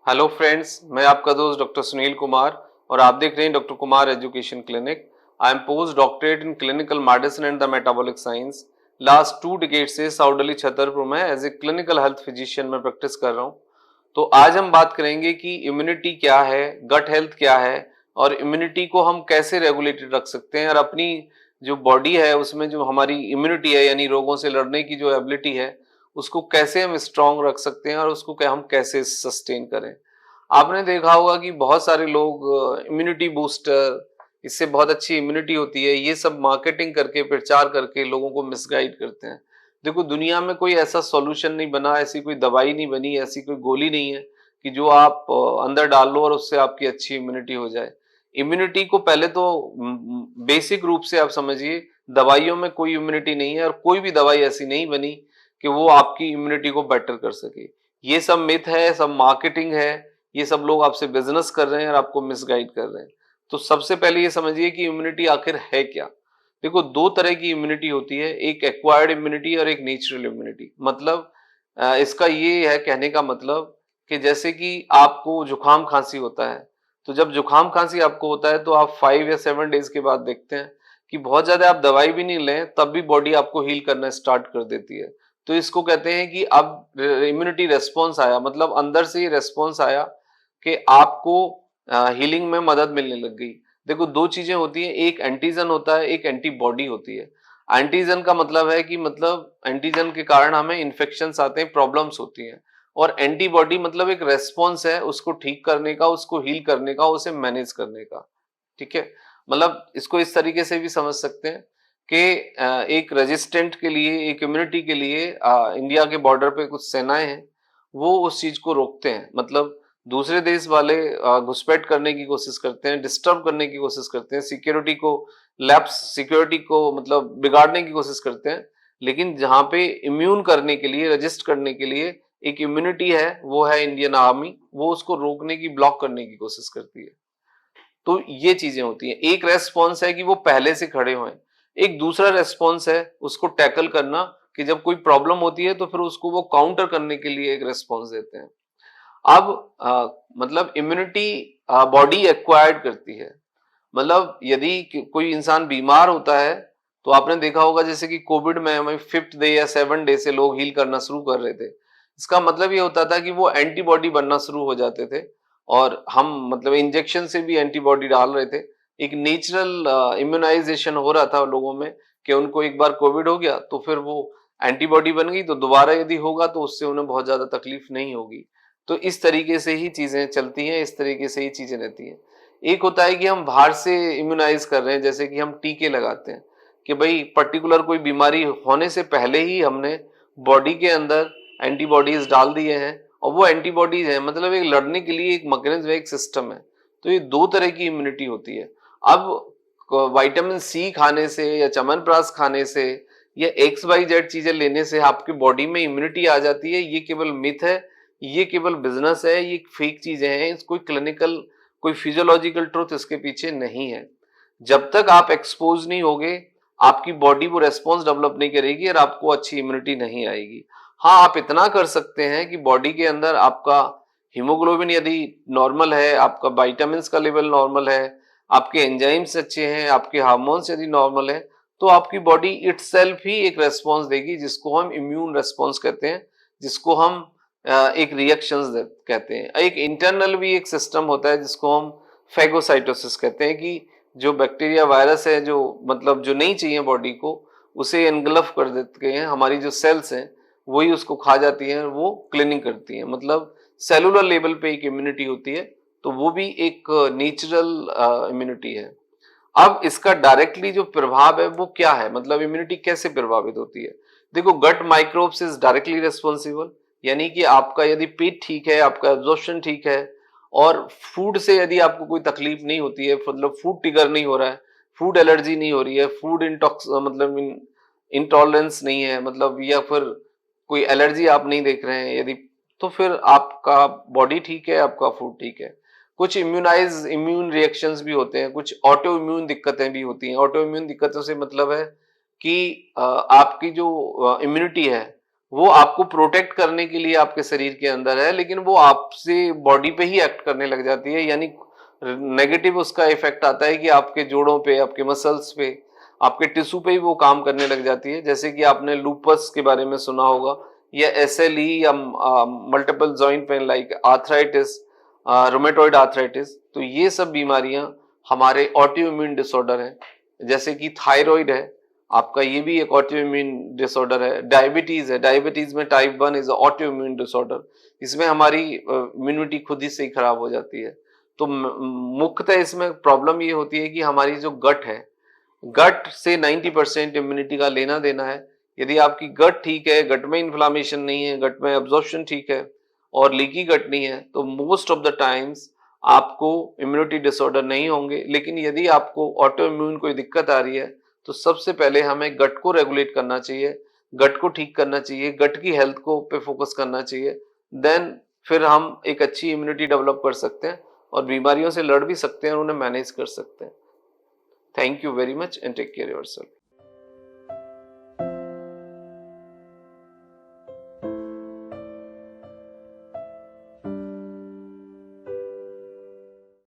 Hello friends, मैं आपका दोस्त डॉक्टर सुनील कुमार और आप देख रहे हैं doctor Kumar education clinic. I am post doctorate in clinical medicine and the metabolic science. Last 2 decade से साउथ दिल्ली छतरपुर में as a clinical health physician में प्रैक्टिस कर रहा हूँ। तो आज हम बात करेंगे कि इम्यूनिटी क्या है, गट हेल्थ क्या है और इम्यूनिटी को हम कैसे रेगुलेटेड रख सकते हैं और अपनी जो बॉडी है उसमें जो हमारी इम्यूनिटी है यानी रोगों से लड़ने की जो एबिलिटी है उसको कैसे हम स्ट्रांग रख सकते हैं और उसको हम कैसे सस्टेन करें। आपने देखा होगा कि बहुत सारे लोग इम्यूनिटी बूस्टर, इससे बहुत अच्छी इम्यूनिटी होती है, ये सब मार्केटिंग करके प्रचार करके लोगों को मिसगाइड करते हैं। देखो, दुनिया में कोई ऐसा सॉल्यूशन नहीं बना, ऐसी कोई दवाई नहीं बनी, ऐसी कोई गोली नहीं है कि जो आप अंदर डाल लो और उससे आपकी अच्छी इम्यूनिटी हो जाए। इम्यूनिटी को पहले तो बेसिक रूप से आप समझिए, दवाइयों में कोई इम्यूनिटी नहीं है और कोई भी दवाई ऐसी नहीं बनी कि वो आपकी इम्यूनिटी को बेटर कर सके। ये सब मिथ है, सब मार्केटिंग है, ये सब लोग आपसे बिजनेस कर रहे हैं और आपको मिसगाइड कर रहे हैं। तो सबसे पहले ये समझिए कि इम्यूनिटी आखिर है क्या। देखो, दो तरह की इम्यूनिटी होती है, एक एक्वायर्ड इम्यूनिटी और एक नेचुरल इम्यूनिटी। मतलब इसका ये है कहने का मतलब कि जैसे कि आपको जुकाम खांसी होता है, तो जब जुकाम खांसी आपको होता है तो आप 5 या 7 डेज के बाद देखते हैं कि बहुत ज्यादा आप दवाई भी नहीं लें तब भी बॉडी आपको हील करना स्टार्ट कर देती है। तो इसको कहते हैं कि अब इम्यूनिटी रेस्पॉन्स आया, मतलब अंदर से ही रेस्पॉन्स आया कि आपको हीलिंग में मदद मिलने लग गई। देखो, दो चीजें होती हैं, एक एंटीजन होता है, एक एंटीबॉडी होती है। एंटीजन का मतलब है कि मतलब एंटीजन के कारण हमें इन्फेक्शंस आते हैं, प्रॉब्लम्स होती हैं। और एंटीबॉडी मतलब एक रेस्पॉन्स है उसको ठीक करने का, उसको हील करने का, उसे मैनेज करने का। ठीक है, मतलब इसको इस तरीके से भी समझ सकते हैं कि एक रेजिस्टेंट के लिए, एक इम्यूनिटी के लिए इंडिया के बॉर्डर पे कुछ सेनाएं हैं, वो उस चीज को रोकते हैं। मतलब दूसरे देश वाले घुसपैठ करने की कोशिश करते हैं, डिस्टर्ब करने की कोशिश करते हैं, सिक्योरिटी को, लैप्स सिक्योरिटी को मतलब बिगाड़ने की कोशिश करते हैं। लेकिन जहां पे इम्यून करने के लिए, रजिस्ट करने के लिए एक इम्यूनिटी है, वो है इंडियन आर्मी, वो उसको रोकने की, ब्लॉक करने की कोशिश करती है। तो ये चीजें होती हैं। एक रेस्पॉन्स है कि वो पहले से खड़े हुए हैं, एक दूसरा रेस्पॉन्स है उसको टैकल करना, कि जब कोई प्रॉब्लम होती है तो फिर उसको वो काउंटर करने के लिए एक रेस्पॉन्स देते हैं। अब मतलब इम्यूनिटी बॉडी एक्वायर्ड करती है। मतलब यदि कोई इंसान बीमार होता है तो आपने देखा होगा जैसे कि कोविड में हमें 5th डे या 7th डे से लोग हील करना शुरू कर रहे थे। इसका मतलब ये होता था कि वो एंटीबॉडी बनना शुरू हो जाते थे और हम मतलब इंजेक्शन से भी एंटीबॉडी डाल रहे थे। एक नेचुरल इम्यूनाइजेशन हो रहा था लोगों में कि उनको एक बार कोविड हो गया तो फिर वो एंटीबॉडी बन गई, तो दोबारा यदि होगा तो उससे उन्हें बहुत ज्यादा तकलीफ नहीं होगी। तो इस तरीके से ही चीजें चलती हैं, इस तरीके से ही चीजें रहती हैं। एक होता है कि हम बाहर से इम्यूनाइज कर रहे हैं, जैसे कि हम टीके लगाते हैं कि भाई पर्टिकुलर कोई बीमारी होने से पहले ही हमने बॉडी के अंदर एंटीबॉडीज डाल दिए हैं और वो एंटीबॉडीज हैं, मतलब एक लड़ने के लिए एक मैकेनिज्म, एक सिस्टम है। तो ये दो तरह की इम्यूनिटी होती है। अब विटामिन सी खाने से या च्यवनप्राश खाने से या XYZ चीजें लेने से आपकी बॉडी में इम्यूनिटी आ जाती है, ये केवल मिथ है, ये केवल बिजनेस है, ये फेक चीजें हैं, कोई क्लिनिकल, कोई फिजियोलॉजिकल ट्रुथ इसके पीछे नहीं है। जब तक आप एक्सपोज नहीं होगे, आपकी बॉडी वो रेस्पॉन्स डेवलप नहीं करेगी और आपको अच्छी इम्यूनिटी नहीं आएगी। हाँ, आप इतना कर सकते हैं कि बॉडी के अंदर आपका हीमोग्लोबिन यदि नॉर्मल है, आपका विटामिन का लेवल नॉर्मल है, आपके एंजाइम्स अच्छे हैं, आपके हार्मोन्स यदि नॉर्मल है, तो आपकी बॉडी इटसेल्फ ही एक रेस्पॉन्स देगी जिसको हम इम्यून रेस्पॉन्स कहते हैं, जिसको हम एक रिएक्शंस कहते हैं। एक इंटरनल भी एक सिस्टम होता है जिसको हम फैगोसाइटोसिस कहते हैं, कि जो बैक्टीरिया वायरस है जो मतलब जो नहीं चाहिए बॉडी को, उसे एनगल्फ कर देते हैं, हमारी जो सेल्स हैं वही उसको खा जाती हैं, वो क्लीनिंग करती हैं। मतलब सेलुलर लेवल पे एक इम्यूनिटी होती है, तो वो भी एक नेचुरल इम्यूनिटी है। अब इसका डायरेक्टली जो प्रभाव है वो क्या है, मतलब इम्यूनिटी कैसे प्रभावित होती है। देखो, gut microbes is directly responsible, यानी कि आपका यदि पेट ठीक है, आपका एब्जॉर्प्शन ठीक है और फूड से यदि आपको कोई तकलीफ नहीं होती है, मतलब फूड ट्रिगर नहीं हो रहा है, फूड एलर्जी नहीं हो रही है, फूड इंटॉक्स मतलब इंटॉलरेंस नहीं है, मतलब या फिर कोई एलर्जी आप नहीं देख रहे हैं यदि, तो फिर आपका बॉडी ठीक है, आपका फूड ठीक है। कुछ इम्यून रिएक्शंस भी होते हैं, कुछ ऑटो इम्यून दिक्कतें भी होती हैं। ऑटो इम्यून दिक्कतों से मतलब है कि आपकी जो इम्यूनिटी है वो आपको प्रोटेक्ट करने के लिए आपके शरीर के अंदर है, लेकिन वो आपसे बॉडी पे ही एक्ट करने लग जाती है, यानी नेगेटिव उसका इफेक्ट आता है कि आपके जोड़ों पे, आपके मसल्स पे, आपके टिश्यू पे ही वो काम करने लग जाती है। जैसे कि आपने लूपस के बारे में सुना होगा, या SLE, या multiple joint pain like arthritis, rheumatoid arthritis. तो ये सब बीमारियां हमारे ऑटो इम्यून डिसऑर्डर है। जैसे कि थायराइड है आपका, ये भी एक ऑटो इम्यून डिसऑर्डर है। डायबिटीज है, डायबिटीज में type 1 is auto immune disorder. इसमें हमारी इम्यूनिटी खुद ही से ही खराब हो जाती है। तो मुख्यतः इसमें प्रॉब्लम ये होती है कि हमारी जो गट है, गट से 90% इम्यूनिटी का लेना देना है। यदि आपकी गट ठीक है, गट में इन्फ्लामेशन नहीं है, गट में एब्जॉर्प्शन ठीक है और लीकी गट नहीं है, तो मोस्ट ऑफ द टाइम्स आपको इम्यूनिटी डिसऑर्डर नहीं होंगे। लेकिन यदि आपको ऑटो इम्यून कोई दिक्कत आ रही है, तो सबसे पहले हमें गट को रेगुलेट करना चाहिए, गट को ठीक करना चाहिए, गट की हेल्थ को पे फोकस करना चाहिए। देन फिर हम एक अच्छी इम्यूनिटी डेवलप कर सकते हैं और बीमारियों से लड़ भी सकते हैं और उन्हें मैनेज कर सकते हैं। Thank you very much and take care of yourself.